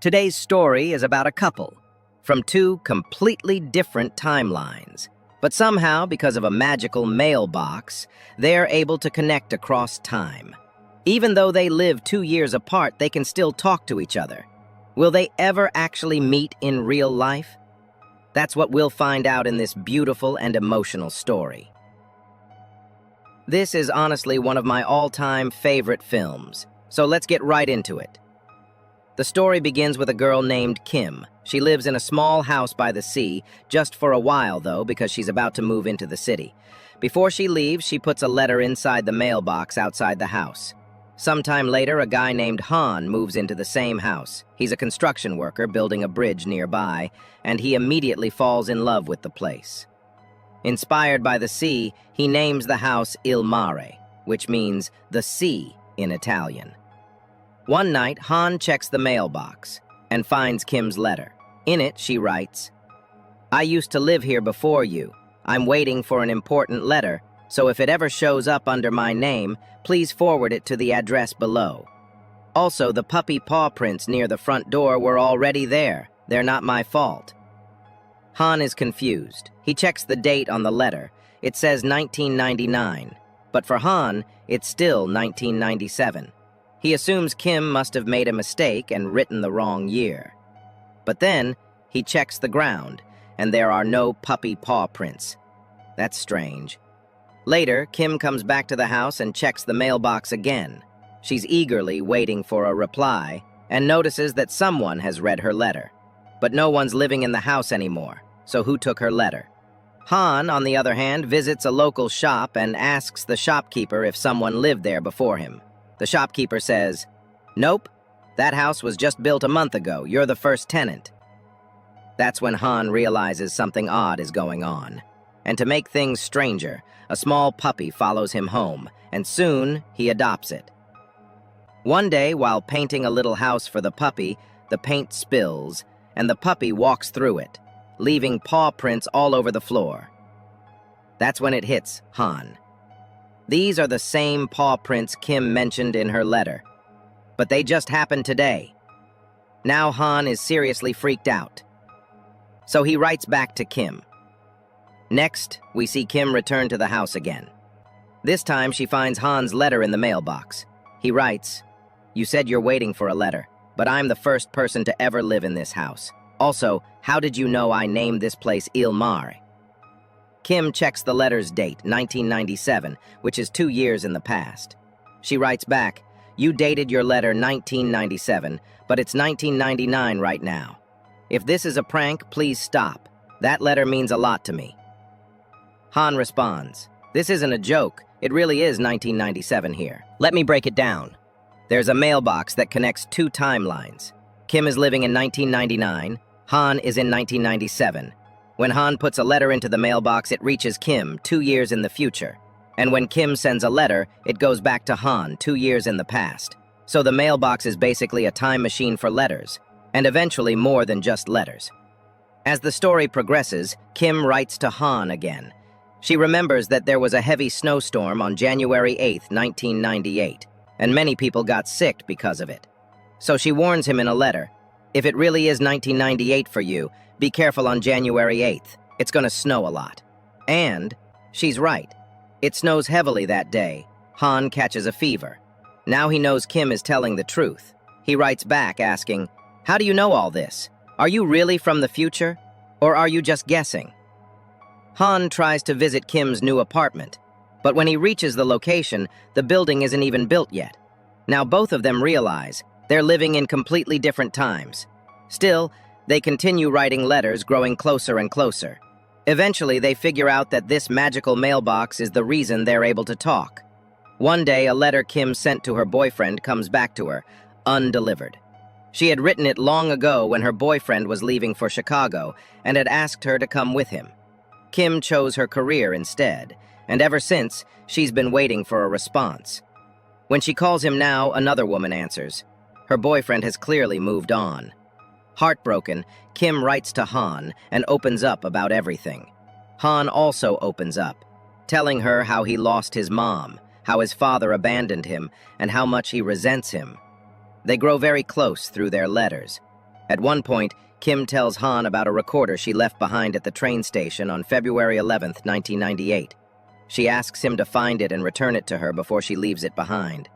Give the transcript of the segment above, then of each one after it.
Today's story is about a couple from two completely different timelines. But somehow, because of a magical mailbox, they're able to connect across time. Even though they live 2 years apart, they can still talk to each other. Will they ever actually meet in real life? That's what we'll find out in this beautiful and emotional story. This is honestly one of my all-time favorite films, so let's get right into it. The story begins with a girl named Kim. She lives in a small house by the sea, just for a while though, because she's about to move into the city. Before she leaves, she puts a letter inside the mailbox outside the house. Sometime later, a guy named Han moves into the same house. He's a construction worker building a bridge nearby, and he immediately falls in love with the place. Inspired by the sea, he names the house Il Mare, which means the sea in Italian. One night, Han checks the mailbox and finds Kim's letter. In it, she writes, "I used to live here before you. I'm waiting for an important letter, so if it ever shows up under my name, please forward it to the address below. Also, the puppy paw prints near the front door were already there. They're not my fault." Han is confused. He checks the date on the letter. It says 1999, but for Han, it's still 1997. He assumes Kim must have made a mistake and written the wrong year. But then, he checks the ground, and there are no puppy paw prints. That's strange. Later, Kim comes back to the house and checks the mailbox again. She's eagerly waiting for a reply, and notices that someone has read her letter. But no one's living in the house anymore, so who took her letter? Han, on the other hand, visits a local shop and asks the shopkeeper if someone lived there before him. The shopkeeper says, "Nope, that house was just built a month ago. You're the first tenant." That's when Han realizes something odd is going on. And to make things stranger, a small puppy follows him home, and soon he adopts it. One day, while painting a little house for the puppy, the paint spills, and the puppy walks through it, leaving paw prints all over the floor. That's when it hits Han. These are the same paw prints Kim mentioned in her letter, but they just happened today. Now Han is seriously freaked out. So he writes back to Kim. Next, we see Kim return to the house again. This time she finds Han's letter in the mailbox. He writes, "You said you're waiting for a letter, but I'm the first person to ever live in this house. Also, how did you know I named this place Il Mare?" Kim checks the letter's date, 1997, which is 2 years in the past. She writes back, "You dated your letter 1997, but it's 1999 right now. If this is a prank, please stop. That letter means a lot to me." Han responds, "This isn't a joke. It really is 1997 here. Let me break it down. There's a mailbox that connects two timelines. Kim is living in 1999. Han is in 1997. When Han puts a letter into the mailbox, it reaches Kim 2 years in the future. And when Kim sends a letter, it goes back to Han 2 years in the past. So the mailbox is basically a time machine for letters, and eventually more than just letters. As the story progresses, Kim writes to Han again. She remembers that there was a heavy snowstorm on January 8th, 1998, and many people got sick because of it. So she warns him in a letter, "If it really is 1998 for you, be careful on January 8th. It's gonna snow a lot." And she's right. It snows heavily that day. Han catches a fever. Now he knows Kim is telling the truth. He writes back asking, "How do you know all this? Are you really from the future? Or are you just guessing?" Han tries to visit Kim's new apartment, but when he reaches the location, the building isn't even built yet. Now both of them realize they're living in completely different times. Still, they continue writing letters, growing closer and closer. Eventually, they figure out that this magical mailbox is the reason they're able to talk. One day, a letter Kim sent to her boyfriend comes back to her, undelivered. She had written it long ago when her boyfriend was leaving for Chicago and had asked her to come with him. Kim chose her career instead, and ever since, she's been waiting for a response. When she calls him now, another woman answers. Her boyfriend has clearly moved on. Heartbroken, Kim writes to Han and opens up about everything. Han also opens up, telling her how he lost his mom, how his father abandoned him, and how much he resents him. They grow very close through their letters. At one point, Kim tells Han about a recorder she left behind at the train station on February 11th, 1998. She asks him to find it and return it to her before she leaves it behind.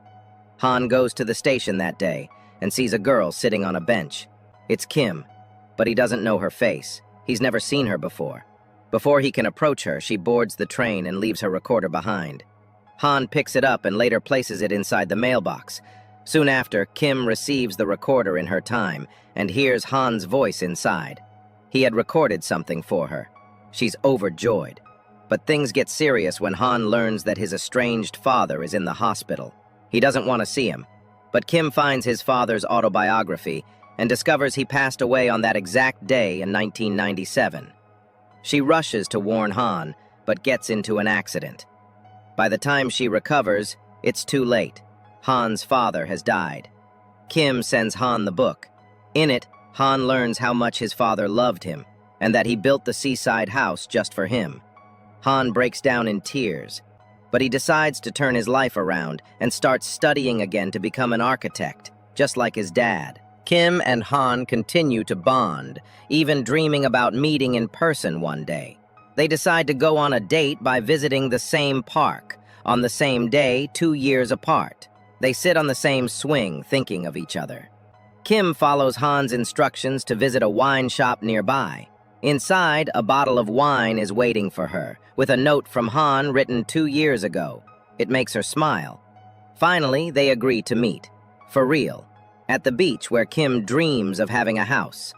Han goes to the station that day and sees a girl sitting on a bench. It's Kim, but he doesn't know her face. He's never seen her before. Before he can approach her, she boards the train and leaves her recorder behind. Han picks it up and later places it inside the mailbox. Soon after, Kim receives the recorder in her time and hears Han's voice inside. He had recorded something for her. She's overjoyed. But things get serious when Han learns that his estranged father is in the hospital. He doesn't want to see him, but Kim finds his father's autobiography and discovers he passed away on that exact day in 1997. She rushes to warn Han, but gets into an accident. By the time she recovers, it's too late. Han's father has died. Kim sends Han the book. In it, Han learns how much his father loved him, and that he built the seaside house just for him. Han breaks down in tears, but he decides to turn his life around and starts studying again to become an architect, just like his dad. Kim and Han continue to bond, even dreaming about meeting in person one day. They decide to go on a date by visiting the same park, on the same day, 2 years apart. They sit on the same swing, thinking of each other. Kim follows Han's instructions to visit a wine shop nearby. Inside, a bottle of wine is waiting for her, with a note from Han written 2 years ago. It makes her smile. Finally, they agree to meet, for real, at the beach where Kim dreams of having a house.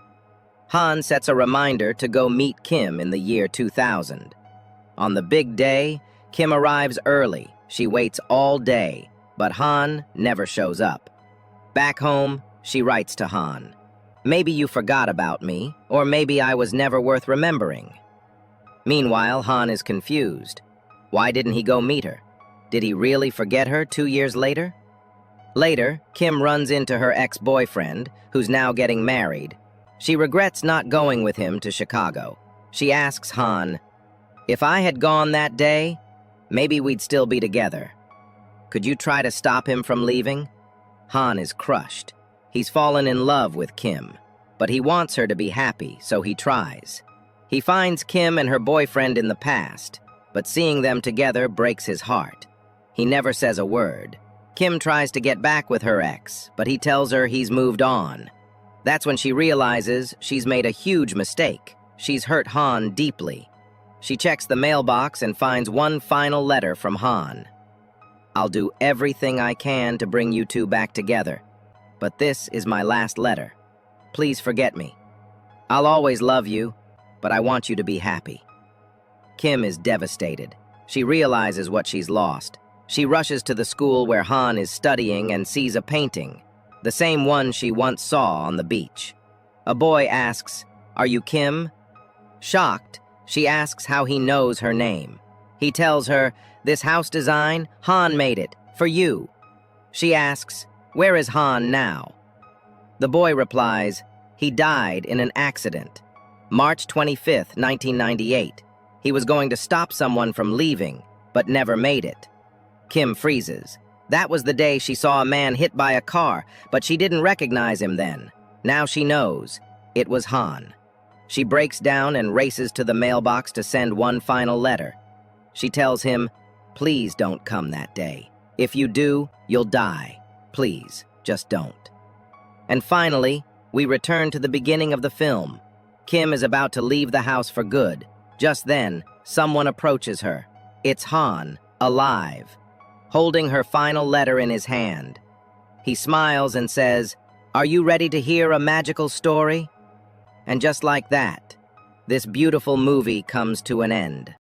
Han sets a reminder to go meet Kim in the year 2000. On the big day, Kim arrives early. She waits all day, but Han never shows up. Back home, she writes to Han, "Maybe you forgot about me, or maybe I was never worth remembering." Meanwhile, Han is confused. Why didn't he go meet her? Did he really forget her 2 years later? Later, Kim runs into her ex-boyfriend, who's now getting married. She regrets not going with him to Chicago. She asks Han, "If I had gone that day, maybe we'd still be together. Could you try to stop him from leaving?" Han is crushed. He's fallen in love with Kim, but he wants her to be happy, so he tries. He finds Kim and her boyfriend in the past, but seeing them together breaks his heart. He never says a word. Kim tries to get back with her ex, but he tells her he's moved on. That's when she realizes she's made a huge mistake. She's hurt Han deeply. She checks the mailbox and finds one final letter from Han. "I'll do everything I can to bring you two back together, but this is my last letter. Please forget me. I'll always love you, but I want you to be happy." Kim is devastated. She realizes what she's lost. She rushes to the school where Han is studying and sees a painting, the same one she once saw on the beach. A boy asks, "Are you Kim?" Shocked, she asks how he knows her name. He tells her, "This house design, Han made it, for you." She asks, "Where is Han now?" The boy replies, "He died in an accident. March 25th, 1998. He was going to stop someone from leaving, but never made it." Kim freezes. That was the day she saw a man hit by a car, but she didn't recognize him then. Now she knows. It was Han. She breaks down and races to the mailbox to send one final letter. She tells him, "Please don't come that day. If you do, you'll die. Please, just don't." And finally, we return to the beginning of the film. Kim is about to leave the house for good. Just then, someone approaches her. It's Han, alive, holding her final letter in his hand. He smiles and says, "Are you ready to hear a magical story?" And just like that, this beautiful movie comes to an end.